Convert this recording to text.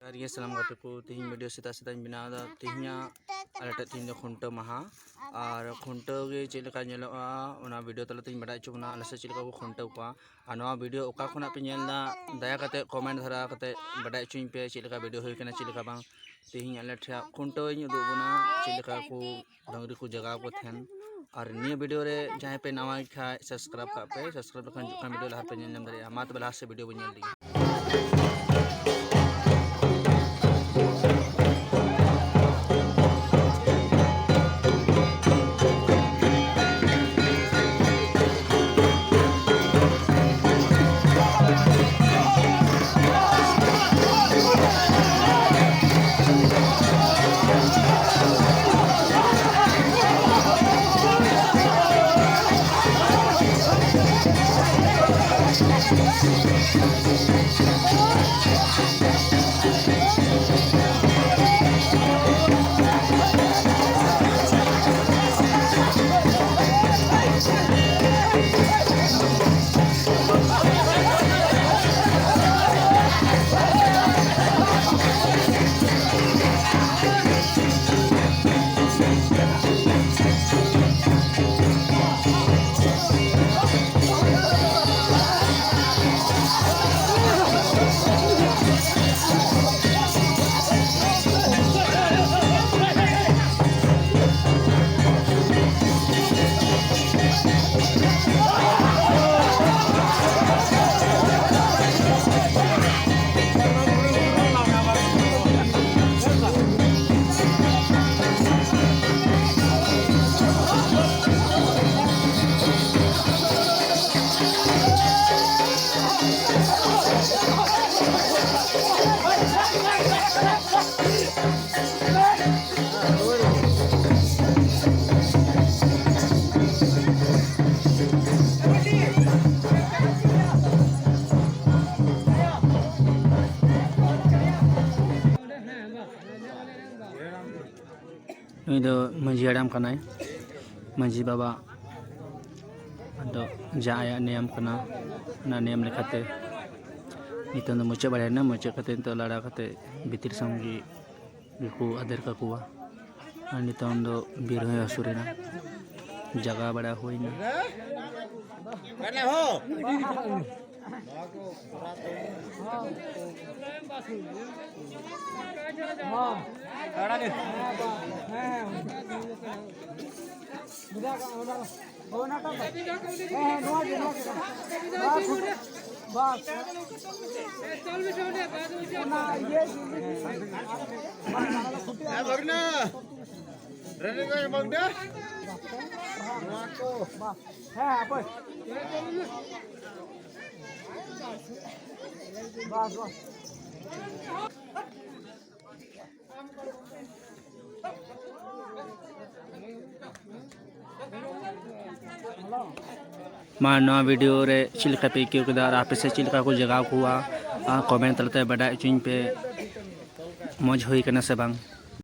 Hari salam kataku tihin video sita bina da tihnya ala tin khunta maha ar khunta ge chileka nyeloa ona video tala tin bada chuna ala se chileka ko khunta ko anwa video oka khona pe nyelna daya kate comment dhara kate bada chuin pe chileka video hoy kana chileka bang tihin ala thya khunta nyu do buna chileka ko dangri ko jaga ko then और नया video रे जहाँ पे नवा खा subscribe का पे subscribe कर वीडियो लहर पे नम दरे मात बला से वीडियो बन ली ini manji adam kana manji baba ado jaya niam kana na niam lekate itu no mucha barena mucha kate to lara kate bitir samji biku ader ka kuwa ani tondo birho asurina jaga bada hoina kana ho मानवा video रे चिल्का पे क्यों किधर आप से चिल्का को जगह हुआ कमेंट तलते बड़ा चुन पे मौज हुई करना से बांग